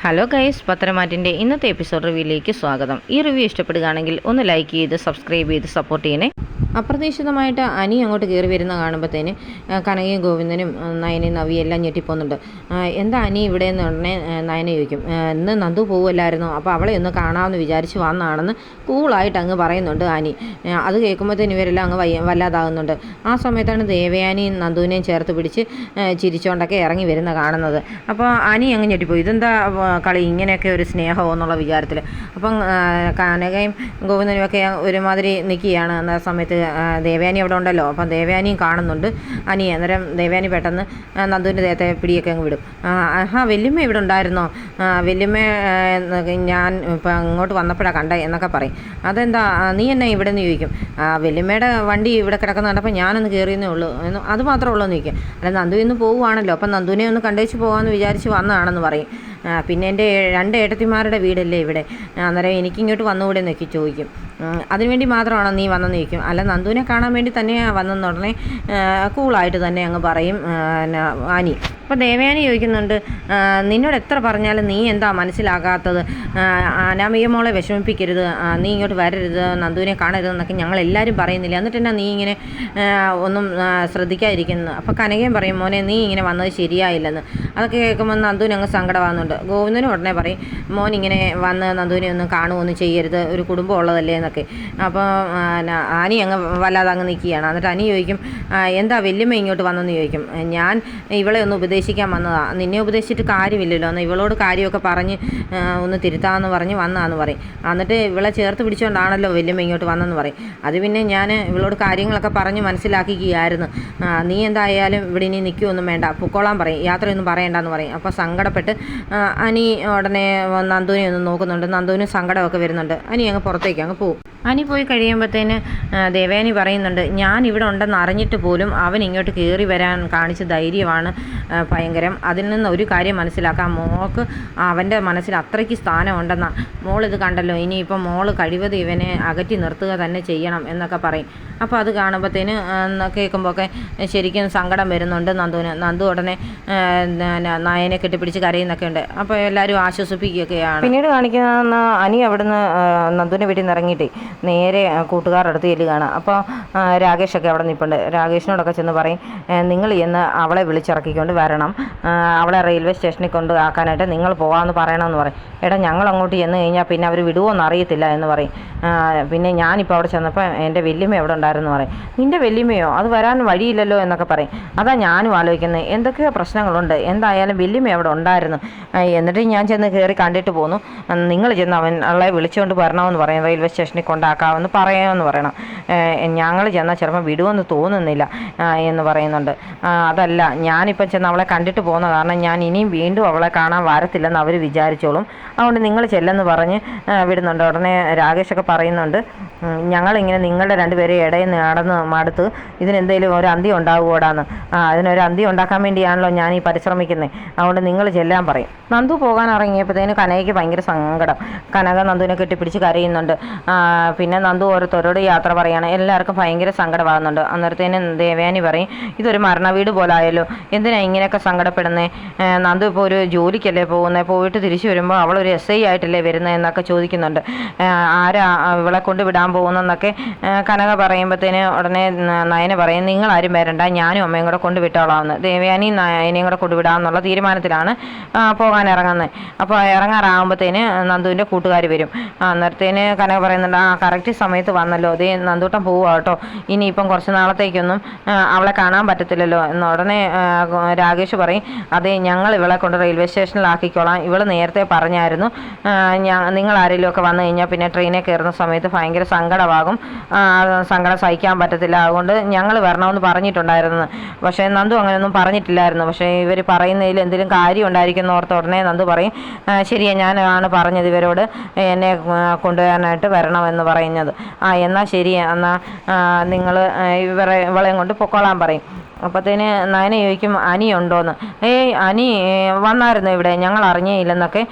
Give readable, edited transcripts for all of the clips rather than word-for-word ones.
Hello guys, പത്തരമാറ്റിൻ്റെ ഇന്നത്തെ episode റിവ്യൂയിലേക്ക് സ്വാഗതം. ഈ റിവ്യൂ ഇഷ്ടപ്പെടുകയാണെങ്കിൽ ഒന്ന് ലൈക്ക് ചെയ്ത് സബ്സ്ക്രൈബ് ചെയ്ത് സപ്പോർട്ട് ചെയ്യണേ. അപ്രതീക്ഷിതമായിട്ട് അനി അങ്ങോട്ട് കയറി വരുന്ന കാണുമ്പോഴത്തേന് കനകയും ഗോവിന്ദനും നയനയും നവിയും എല്ലാം ഞെട്ടിപ്പോകുന്നുണ്ട്. എന്താ അനി ഇവിടെ നിന്ന് ഉടനെ നയന ചോദിക്കും, ഇന്ന് നന്ദു പോവുമല്ലായിരുന്നു, അപ്പോൾ അവളെ ഒന്ന് കാണാമെന്ന് വിചാരിച്ച് വന്നാണെന്ന് കൂളായിട്ട് അങ്ങ് പറയുന്നുണ്ട് അനി. അത് കേൾക്കുമ്പോഴത്തേന് ഇവരെല്ലാം അങ്ങ് വല്ലാതാകുന്നുണ്ട്. ആ സമയത്താണ് ദേവയാനിയും നന്ദുവിനെയും ചേർത്ത് പിടിച്ച് ചിരിച്ചുകൊണ്ടൊക്കെ ഇറങ്ങി വരുന്ന കാണുന്നത്. അപ്പോൾ അനി അങ്ങ് ഞെട്ടിപ്പോയി, ഇതെന്താ കളി, ഇങ്ങനെയൊക്കെ ഒരു സ്നേഹമോ എന്നുള്ള വിചാരത്തിൽ. അപ്പം കനകയും ഗോവിന്ദനും ഒക്കെ ഒരുമാതിരി നിൽക്കുകയാണ്. എന്ന സമയത്ത് ദേവയാനി അവിടെ ഉണ്ടല്ലോ, അപ്പം ദേവയാനിയും കാണുന്നുണ്ട് അനി. അന്നേരം ദേവയാനി പെട്ടെന്ന് നന്ദുവിൻ്റെ ദേഹത്തെ പിടിയൊക്കെ അങ്ങ് വിടും. വല്യമ്മ ഇവിടെ ഉണ്ടായിരുന്നോ, വല്യമ്മ ഞാൻ ഇപ്പം അങ്ങോട്ട് വന്നപ്പോഴാണ് കണ്ടേ എന്നൊക്കെ പറയും. അതെന്താ നീ എന്നെ ഇവിടെ നിന്ന് ചോദിക്കും. വല്യമ്മയുടെ വണ്ടി ഇവിടെ കിടക്കുന്ന കണ്ടപ്പോൾ ഞാനൊന്ന് കയറിയെന്നേ ഉള്ളൂ, അത് മാത്രമേ ഉള്ളൂ എന്ന് ചോദിക്കും. അല്ല നന്ദു ഇന്ന് പോവുകയാണല്ലോ, അപ്പം നന്ദുവിനെ ഒന്ന് കണ്ടേച്ച് പോകാമെന്ന് വിചാരിച്ച് വന്നതാണെന്ന് പറയും. പിന്നെ എൻ്റെ 2 ഏട്ടത്തിമാരുടെ വീടല്ലേ ഇവിടെ, അന്നേരം എനിക്കിങ്ങോട്ട് വന്നുകൂടെ എന്നൊക്കെ ചോദിക്കും. അതിനുവേണ്ടി മാത്രമാണോ നീ വന്നെന്ന് ചോദിക്കും. അല്ല നന്ദുവിനെ കാണാൻ വേണ്ടി തന്നെയാണ് വന്നെന്ന് ഉടനെ കൂളായിട്ട് തന്നെ അങ്ങ് പറയും അനി. അപ്പോൾ ദേവയാനി ചോദിക്കുന്നുണ്ട്, നിന്നോട് എത്ര പറഞ്ഞാലും നീ എന്താ മനസ്സിലാകാത്തത്, അനാമിക മോളെ വിഷമിപ്പിക്കരുത്, നീ ഇങ്ങോട്ട് വരരുത്, നന്ദുവിനെ കാണരുതെന്നൊക്കെ ഞങ്ങളെല്ലാവരും പറയുന്നില്ല, എന്നിട്ട് എന്നാ നീ ഇങ്ങനെ ഒന്നും ശ്രദ്ധിക്കാതിരിക്കുന്നത്. അപ്പോൾ കനകയും പറയും, മോനെ നീ ഇങ്ങനെ വന്നത് ശരിയായില്ലെന്ന്. അതൊക്കെ കേൾക്കുമ്പോൾ നന്ദുവിന് അങ്ങ് സങ്കടമാകുന്നുണ്ട്. ഗോവിന്ദനും ഉടനെ പറയും, മോൻ ഇങ്ങനെ വന്ന് നന്ദുവിനെ ഒന്നും കാണുകയൊന്നും ചെയ്യരുത്, ഒരു കുടുംബം ഉള്ളതല്ലേ എന്നൊക്കെ. അപ്പോൾ അനി അങ്ങ് വല്ലാതെ അങ്ങ് നിൽക്കുകയാണ്. എന്നിട്ട് അനി ചോദിക്കും, എന്താ വല്യമ്മ ഇങ്ങോട്ട് വന്നെന്ന് ചോദിക്കും. ഞാൻ ഇവളെ ഒന്ന് ഉപദേശിക്കാൻ വന്നതാണ്, നിന്നെ ഉപദേശിച്ചിട്ട് കാര്യമില്ലല്ലോ, എന്നാൽ ഇവളോട് കാര്യമൊക്കെ പറഞ്ഞ് ഒന്ന് തിരുത്താമെന്ന് പറഞ്ഞ് വന്നതാന്ന് പറയും. എന്നിട്ട് ഇവളെ ചേർത്ത് പിടിച്ചുകൊണ്ടാണല്ലോ വല്യമ്മ ഇങ്ങോട്ട് വന്നെന്ന് പറയും. അത് പിന്നെ ഞാൻ ഇവളോട് കാര്യങ്ങളൊക്കെ പറഞ്ഞ് മനസ്സിലാക്കിക്കുകയായിരുന്നു, നീ എന്തായാലും ഇവിടെ ഇനി നിൽക്കുകയൊന്നും വേണ്ട, പൊക്കോളാൻ പറയും, യാത്രയൊന്നും പറയണ്ടെന്ന് പറയും. അപ്പോൾ സങ്കടപ്പെട്ട് അനി ഉടനെ നന്ദുവിനെ ഒന്ന് നോക്കുന്നുണ്ട്. നന്ദുവിന് സങ്കടമൊക്കെ വരുന്നുണ്ട്. അനി അങ്ങ് പുറത്തേക്ക് അങ്ങ് പോകും. അനി പോയി കഴിയുമ്പോഴത്തേന് ദേവയാനി പറയുന്നുണ്ട്, ഞാൻ ഇവിടെ ഉണ്ടെന്ന് അറിഞ്ഞിട്ട് പോലും അവൻ ഇങ്ങോട്ട് കയറി വരാൻ കാണിച്ച ധൈര്യമാണ് ഭയങ്കരം. അതിൽ നിന്ന് ഒരു കാര്യം മനസ്സിലാക്കാം, മോൾക്ക് അവൻ്റെ മനസ്സിൽ അത്രയ്ക്ക് സ്ഥാനമുണ്ടെന്നാണ്. മോളിത് കണ്ടല്ലോ, ഇനിയിപ്പം മോൾ കഴിവത് ഇവനെ അകറ്റി നിർത്തുക തന്നെ ചെയ്യണം എന്നൊക്കെ പറയും. അപ്പോൾ അത് കാണുമ്പോഴത്തേന് കേൾക്കുമ്പോഴൊക്കെ ശരിക്കും സങ്കടം വരുന്നുണ്ട് നന്ദുവിന്. നന്ദു ഉടനെ നായനെ കെട്ടിപ്പിടിച്ച് കരയുന്നൊക്കെ ഉണ്ട്. അപ്പോൾ എല്ലാവരും ആശ്വസിപ്പിക്കുകയൊക്കെയാണ്. പിന്നീട് കാണിക്കുന്ന അനി അവിടുന്ന് നന്ദുവിനെ വീട്ടിൽ നിന്ന് ഇറങ്ങിയിട്ടേ നേരെ കൂട്ടുകാരുടെ അടുത്ത് ചെല്ലുകയാണ്. അപ്പോൾ രാകേഷൊക്കെ അവിടെ നിൽപ്പുണ്ട്. രാകേഷിനോടൊക്കെ ചെന്ന് പറയും, നിങ്ങൾ ഇന്ന് അവളെ വിളിച്ചിറക്കിക്കൊണ്ട് വരണം, അവളെ റെയിൽവേ സ്റ്റേഷനിൽ കൊണ്ട് ആക്കാനായിട്ട് നിങ്ങൾ പോകാമെന്ന് പറയണമെന്ന് പറയും. എടാ ഞങ്ങൾ അങ്ങോട്ട് ചെന്ന് കഴിഞ്ഞാൽ പിന്നെ അവർ വിടുമോയെന്ന് അറിയത്തില്ല എന്ന് പറയും. പിന്നെ ഞാനിപ്പോൾ അവിടെ ചെന്നപ്പോൾ എൻ്റെ വല്യമ്മ എവിടെ ഉണ്ടായിരുന്നു പറയും. നിൻ്റെ വല്യമ്മയോ, അത് വരാൻ വഴിയില്ലല്ലോ എന്നൊക്കെ പറയും. അതാ ഞാനും ആലോചിക്കുന്നത്, എന്തൊക്കെയോ പ്രശ്നങ്ങളുണ്ട്, എന്തായാലും വല്യമ്മ അവിടെ ഉണ്ടായിരുന്നു, എന്നിട്ട് ഞാൻ ചെന്ന് കയറി കണ്ടിട്ട് പോന്നു, നിങ്ങൾ ചെന്ന് അവളെ വിളിച്ചുകൊണ്ട് വരണമെന്ന് പറയും, റെയിൽവേ സ്റ്റേഷനിൽ കൊണ്ടാക്കാമെന്ന് പറയാമെന്ന് പറയണം. ഞങ്ങൾ ചെന്നാൽ ചിലപ്പോൾ വിടുമെന്ന് തോന്നുന്നില്ല എന്ന് പറയുന്നുണ്ട്. അതല്ല ഞാനിപ്പം ചെന്ന് അവളെ കണ്ടിട്ട് പോകുന്ന കാരണം ഞാൻ ഇനിയും വീണ്ടും അവളെ കാണാൻ വരത്തില്ലെന്ന് അവർ വിചാരിച്ചോളും, അതുകൊണ്ട് നിങ്ങൾ ചെല്ലെന്ന് പറഞ്ഞ് വിടുന്നുണ്ട്. ഉടനെ രാകേഷൊക്കെ പറയുന്നുണ്ട്, ഞങ്ങളിങ്ങനെ നിങ്ങളുടെ 2 പേരെ ഇടയിൽ നടന്ന് മടുത്ത് ഇതിനെന്തെങ്കിലും ഒരു അന്ത്യം ഉണ്ടാവുകയോടാന്ന്, അതിനൊരു അന്ത്യം ഉണ്ടാക്കാൻ വേണ്ടിയാണല്ലോ ഞാൻ ഈ പരിശ്രമിക്കുന്നത്, അതുകൊണ്ട് നിങ്ങൾ ചെല്ലാൻ പറയും. നന്ദു പോകാൻ ഇറങ്ങിയപ്പോഴത്തേന് കനകയ്ക്ക് ഭയങ്കര സങ്കടം. കനക നന്ദുവിനെ കെട്ടിപ്പിടിച്ച് കരയുന്നുണ്ട്. പിന്നെ നന്ദു ഓരോരുത്തരോട് യാത്ര പറയുകയാണ്. എല്ലാവർക്കും ഭയങ്കര സങ്കടമാകുന്നുണ്ട്. അന്നേരത്തേന് ദേവയാനി പറയും, ഇതൊരു മരണവീട് പോലായല്ലോ, എന്തിനാണ് ഇങ്ങനെയൊക്കെ സങ്കടപ്പെടുന്നത്, നന്ദു ഇപ്പോൾ ഒരു ജോലിക്കല്ലേ പോകുന്നത്, പോയിട്ട് തിരിച്ചു വരുമ്പോൾ അവളൊരു SI ആയിട്ടല്ലേ വരുന്നത് എന്നൊക്കെ ചോദിക്കുന്നുണ്ട്. ആരാ ഇവളെ കൊണ്ട് വിടാൻ പോകുന്നതെന്നൊക്കെ കനക പറയുമ്പോഴത്തേന് ഉടനെ നയന പറയും, നിങ്ങളാരും വരണ്ട, ഞാനും അമ്മയും കൂടെ കൊണ്ട് വിട്ടോളാമെന്ന്. ദേവയാനി നയനയും കൂടെ കൊണ്ടുവിടാമെന്നുള്ള തീരുമാനത്തിലാണ് പോകാൻ ഇറങ്ങുന്നത്. അപ്പോൾ ഇറങ്ങാറാകുമ്പോഴത്തേന് നന്ദുവിൻ്റെ കൂട്ടുകാർ വരും. അന്നേരത്തേന് കനക പറയുന്നുണ്ട്, കറക്റ്റ് സമയത്ത് വന്നല്ലോ, അതേ നന്ദൂട്ടം പോവുക കേട്ടോ, ഇനിയിപ്പം കുറച്ച് നാളത്തേക്കൊന്നും അവളെ കാണാൻ പറ്റത്തില്ലല്ലോ എന്ന്. ഉടനെ രാകേഷ് പറയും, അതെ ഞങ്ങൾ ഇവളെ കൊണ്ട് റെയിൽവേ സ്റ്റേഷനിലാക്കിക്കോളാം, ഇവൾ നേരത്തെ പറഞ്ഞായിരുന്നു നിങ്ങൾ ആരെങ്കിലും ഒക്കെ വന്നു കഴിഞ്ഞാൽ പിന്നെ ട്രെയിനിൽ കയറുന്ന സമയത്ത് ഭയങ്കര സങ്കടമാകും, സങ്കടം സഹിക്കാൻ പറ്റത്തില്ല, അതുകൊണ്ട് ഞങ്ങൾ വരണമെന്ന് പറഞ്ഞിട്ടുണ്ടായിരുന്നു. പക്ഷേ നന്ദു അങ്ങനെയൊന്നും പറഞ്ഞിട്ടില്ലായിരുന്നു. പക്ഷേ ഇവർ പറയുന്നതിൽ എന്തെങ്കിലും കാര്യം ഉണ്ടായിരിക്കുന്ന ഓർത്ത് ഉടനെ നന്ദു പറയും, ശരിയാ ഞാനാണ് പറഞ്ഞത് ഇവരോട് എന്നെ കൊണ്ടുവരാനായിട്ട് വരണമെന്ന് പറയുന്നത്, എന്നാൽ ശരി, എന്നാൽ നിങ്ങൾ ഇവളെയും കൊണ്ട് പൊക്കോളാൻ പറയും. അപ്പോഴത്തേന് നയന ചോദിക്കും അനിയുണ്ടോയെന്ന്. അനി വന്നായിരുന്നു ഇവിടെ, ഞങ്ങൾ അറിഞ്ഞേ ഇല്ലെന്നൊക്കെ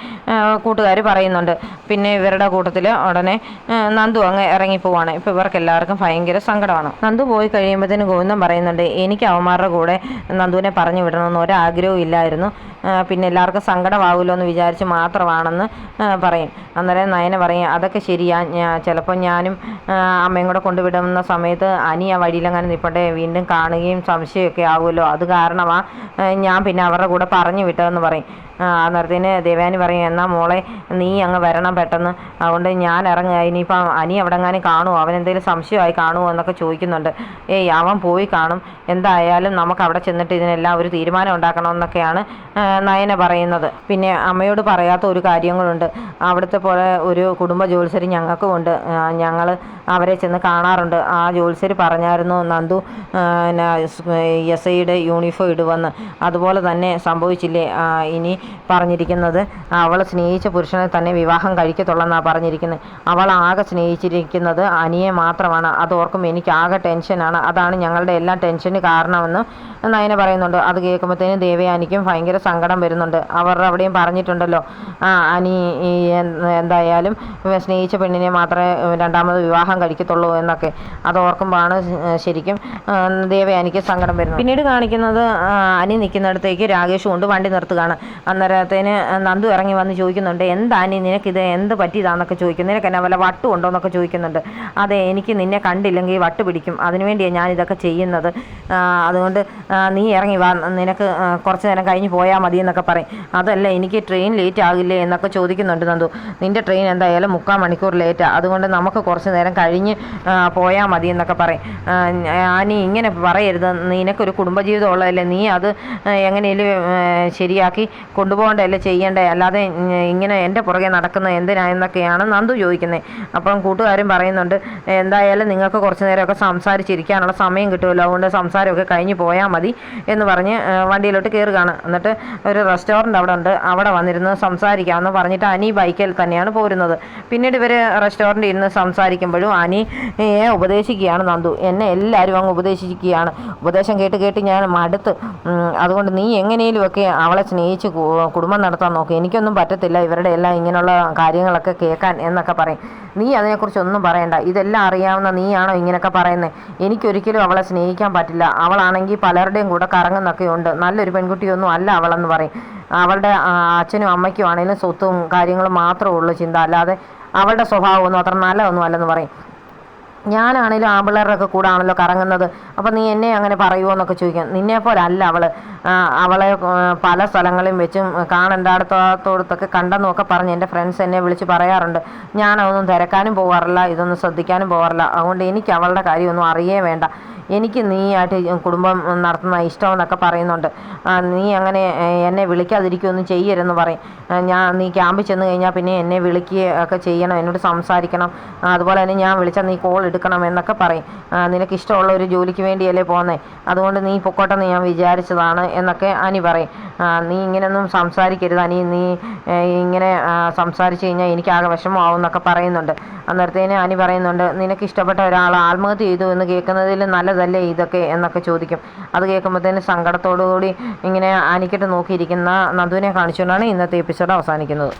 കൂട്ടുകാർ പറയുന്നുണ്ട്. പിന്നെ ഇവരുടെ കൂട്ടത്തിൽ ഉടനെ നന്ദു അങ്ങ് ഇറങ്ങിപ്പോവാണ്. ഇപ്പോൾ ഇവർക്ക് എല്ലാവർക്കും ഭയങ്കര സങ്കടമാണ്. നന്ദു പോയി കഴിയുമ്പോഴത്തേന് ഗോവിന്ദൻ പറയുന്നുണ്ട്, എനിക്ക് അവന്മാരുടെ കൂടെ നന്ദുവിനെ പറഞ്ഞു വിടണമെന്ന് ഒരാഗ്രഹവും ഇല്ലായിരുന്നു, പിന്നെ എല്ലാവർക്കും സങ്കടമാകുമല്ലോ എന്ന് വിചാരിച്ച് മാത്രമാണെന്ന് പറയും. അന്നേരം നയന പറയും, അതൊക്കെ ശരിയാ, ചിലപ്പോൾ ഞാനും അമ്മയും കൂടെ കൊണ്ടുവിടുന്ന സമയത്ത് അനി ആ വഴിയിലെങ്ങാനും നിൽപ്പട്ടെ വീണ്ടും കാണുകയും സംശയമൊക്കെ ആകുമല്ലോ, അത് കാരണമാണ് ഞാൻ പിന്നെ അവരുടെ കൂടെ പറഞ്ഞു വിട്ടതെന്ന് പറയും. അന്നേരത്തിന് ദേവയാനി പറയും, എന്നാൽ മോളെ നീ അങ്ങ് വരണം പെട്ടെന്ന്, അതുകൊണ്ട് ഞാൻ ഇറങ്ങുക, ഇനിയിപ്പം അനി അവിടെ എങ്ങാനും കാണുമോ, അവനെന്തെങ്കിലും സംശയമായി കാണുമോ എന്നൊക്കെ ചോദിക്കുന്നുണ്ട്. അവൻ പോയി കാണും, എന്തായാലും നമുക്ക് അവിടെ ചെന്നിട്ട് ഇതിനെല്ലാം ഒരു തീരുമാനം ഉണ്ടാക്കണമെന്നൊക്കെയാണ് നയന പറയുന്നത്. പിന്നെ അമ്മയോട് പറയാത്ത ഒരു കാര്യങ്ങളുണ്ട്, അവിടുത്തെ പോലെ ഒരു കുടുംബ ജ്യോത്സ്യർ ഞങ്ങൾക്കും ഉണ്ട്, ഞങ്ങൾ അവരെ ചെന്ന് കാണാറുണ്ട്. ആ ജ്യോത്സ്യർ പറഞ്ഞായിരുന്നു നന്ദു SIയുടെ യൂണിഫോം ഇടുവെന്ന്, അതുപോലെ തന്നെ സംഭവിച്ചില്ലേ. ഇനി പറഞ്ഞിരിക്കുന്നത് അവൾ സ്നേഹിച്ച പുരുഷനെ തന്നെ വിവാഹം കഴിക്കത്തുള്ളെന്നാണ് പറഞ്ഞിരിക്കുന്നത്. അവൾ ആകെ സ്നേഹിച്ചിരിക്കുന്നത് അനിയെ മാത്രമാണ്, അതോർക്കുമ്പോൾ എനിക്ക് ആകെ ടെൻഷനാണ്, അതാണ് ഞങ്ങളുടെ എല്ലാ ടെൻഷന് കാരണമെന്ന് നയന പറയുന്നുണ്ട്. അത് കേൾക്കുമ്പോഴത്തേനും ദേവയാനിക്കും ഭയങ്കര സങ്കടം വരുന്നുണ്ട്. അവർ അവിടെയും പറഞ്ഞിട്ടുണ്ടല്ലോ, അനി എന്തായാലും സ്നേഹിച്ച പെണ്ണിനെ മാത്രമേ രണ്ടാമത് വിവാഹം കഴിക്കത്തുള്ളൂ എന്നൊക്കെ. അത് ഓർക്കുമ്പോഴാണ് ശരിക്കും ദേവയാനിക്ക് സങ്കടം വരുന്നത്. പിന്നീട് കാണിക്കുന്നത് അനി നിൽക്കുന്നിടത്തേക്ക് രാകേഷ് കൊണ്ട് വണ്ടി നിർത്തുകയാണ്. അന്നേരത്തേന് നന്ദു ഇറങ്ങി വന്ന് ചോദിക്കുന്നുണ്ട്, എന്താ അനി നിനക്കിത് എന്ത് പറ്റിയതാന്നൊക്കെ ചോദിക്കും, നിനക്ക് എന്നെ വല്ല വട്ടും ഉണ്ടോ എന്നൊക്കെ ചോദിക്കുന്നുണ്ട്. അതെ, എനിക്ക് നിന്നെ കണ്ടില്ലെങ്കിൽ വട്ട് പിടിക്കും, അതിനുവേണ്ടിയാണ് ഞാനിതൊക്കെ ചെയ്യുന്നത്, അതുകൊണ്ട് നീ ഇറങ്ങി വാ, നിനക്ക് കുറച്ച് നേരം കഴിഞ്ഞ് പോയാൽ മതി എന്നൊക്കെ പറയും. അതല്ല, എനിക്ക് ട്രെയിൻ ലേറ്റ് ആകില്ലേ എന്നൊക്കെ ചോദിക്കുന്നുണ്ട് നന്ദു. നിൻ്റെ ട്രെയിൻ എന്തായാലും 3/4 മണിക്കൂർ ലേറ്റാണ്, അതുകൊണ്ട് നമുക്ക് കുറച്ച് നേരം കഴിഞ്ഞ് പോയാൽ മതി എന്നൊക്കെ പറയും. നീ ഇങ്ങനെ പറയരുത്, നിനക്കൊരു കുടുംബജീവിതം ഉള്ളതല്ലേ, നീ അത് എങ്ങനെയും ശരിയാക്കി കൊണ്ടുപോകേണ്ടതല്ലേ ചെയ്യേണ്ടേ, അല്ലാതെ ഇങ്ങനെ എൻ്റെ പുറകെ നടക്കുന്നത് എന്തിനായെന്നൊക്കെയാണ് നന്ദു ചോദിക്കുന്നത്. അപ്പം കൂട്ടുകാരും പറയുന്നുണ്ട്, എന്തായാലും നിങ്ങൾക്ക് കുറച്ച് നേരമൊക്കെ സംസാരിച്ചിരിക്കാനുള്ള സമയം കിട്ടുമല്ലോ, അതുകൊണ്ട് സംസാരമൊക്കെ കഴിഞ്ഞ് പോയാൽ മതി എന്ന് പറഞ്ഞ് വണ്ടിയിലോട്ട് കയറുകയാണ്. എന്നിട്ട് ഒരു റെസ്റ്റോറൻറ്റ് അവിടെ ഉണ്ട്, അവിടെ വന്നിരുന്ന് സംസാരിക്കാമെന്ന് പറഞ്ഞിട്ട് അനി ബൈക്കിൽ തന്നെയാണ് പോരുന്നത്. പിന്നീട് ഇവർ റെസ്റ്റോറൻറ്റിൽ ഇരുന്ന് സംസാരിക്കുമ്പോഴും അനിയെ ഉപദേശിക്കുകയാണ് നന്ദു. എന്നെ എല്ലാവരും അങ്ങ് ഉപദേശിക്കുകയാണ്, ഉപദേശം കേട്ട് കേട്ട് ഞാൻ മടുത്ത്, അതുകൊണ്ട് നീ എങ്ങനെയുമൊക്കെ അവളെ സ്നേഹിച്ച് കുടുംബം നടത്താൻ നോക്കി, എനിക്കൊന്നും പറ്റത്തില്ല ഇവരുടെ എല്ലാം ഇങ്ങനെയുള്ള കാര്യങ്ങളൊക്കെ കേൾക്കാൻ എന്നൊക്കെ പറയും. നീ അതിനെക്കുറിച്ചൊന്നും പറയണ്ട, ഇതെല്ലാം അറിയാവുന്ന നീയാണോ ഇങ്ങനെയൊക്കെ പറയുന്നത്, എനിക്കൊരിക്കലും അവളെ സ്നേഹിക്കാൻ പറ്റില്ല, അവളാണെങ്കിൽ പലരുടെയും കൂടെ കറങ്ങുന്നൊക്കെ ഉണ്ട്, നല്ലൊരു പെൺകുട്ടിയൊന്നും അല്ല അവളെന്ന് പറയും. അവളുടെ അച്ഛനും അമ്മയ്ക്കും ആണെങ്കിലും സ്വത്തും കാര്യങ്ങളും മാത്രമേ ഉള്ളൂ ചിന്ത, അല്ലാതെ അവളുടെ സ്വഭാവമൊന്നും അത്ര നല്ലതൊന്നും അല്ലെന്ന് പറയും. ഞാനാണേലും ആമ്പിള്ളേരുടെയൊക്കെ കൂടെ ആണല്ലോ കറങ്ങുന്നത്, അപ്പോൾ നീ എന്നെ അങ്ങനെ പറയുമോ എന്നൊക്കെ ചോദിക്കാം. നിന്നെപ്പോലെ അല്ല അവളെ പല സ്ഥലങ്ങളിലും വെച്ചും കാണേണ്ടടുത്തോടത്തൊക്കെ കണ്ടെന്നൊക്കെ പറഞ്ഞ് എൻ്റെ ഫ്രണ്ട്സ് എന്നെ വിളിച്ച് പറയാറുണ്ട്. ഞാനതൊന്നും തിരക്കാനും പോകാറില്ല, ഇതൊന്നും ശ്രദ്ധിക്കാനും പോകാറില്ല, അതുകൊണ്ട് എനിക്ക് അവളുടെ കാര്യമൊന്നും അറിയേ വേണ്ട, എനിക്ക് നീയായിട്ട് കുടുംബം നടത്തുന്ന ഇഷ്ടമെന്നൊക്കെ പറയുന്നുണ്ട്. നീ അങ്ങനെ എന്നെ വിളിക്കാതിരിക്കുകയൊന്നും ചെയ്യരുതെന്ന് പറയും. നീ ക്യാമ്പിൽ ചെന്ന് കഴിഞ്ഞാൽ പിന്നെ എന്നെ വിളിക്കുകയൊക്കെ ചെയ്യണം, എന്നോട് സംസാരിക്കണം, അതുപോലെ തന്നെ ഞാൻ വിളിച്ചാൽ നീ കോൾ എടുക്കണം എന്നൊക്കെ പറയും. നിനക്ക് ഇഷ്ടമുള്ള ഒരു ജോലിക്ക് വേണ്ടിയല്ലേ പോകുന്നത്, അതുകൊണ്ട് നീ പൊക്കോട്ടെന്ന് ഞാൻ വിചാരിച്ചതാണ് എന്നൊക്കെ അനി പറയും. നീ ഇങ്ങനെയൊന്നും സംസാരിക്കരുത് അനി, നീ ഇങ്ങനെ സംസാരിച്ച് കഴിഞ്ഞാൽ എനിക്കാകെ വിഷമമാവും എന്നൊക്കെ പറയുന്നുണ്ട്. അന്നേരത്തേന് അനി പറയുന്നുണ്ട്, നിനക്ക് ഇഷ്ടപ്പെട്ട ഒരാൾ ആത്മഹത്യ ചെയ്തു എന്ന് കേൾക്കുന്നതിൽ നല്ലതല്ലേ ഇതൊക്കെ എന്നൊക്കെ ചോദിക്കും. അത് കേൾക്കുമ്പോഴത്തേന് സങ്കടത്തോടുകൂടി ഇങ്ങനെ അനിക്കിട്ട് നോക്കിയിരിക്കുന്ന നന്ദുവിനെ കാണിച്ചുകൊണ്ടാണ് ഇന്നത്തെ എപ്പിസോഡ് അവസാനിക്കുന്നത്.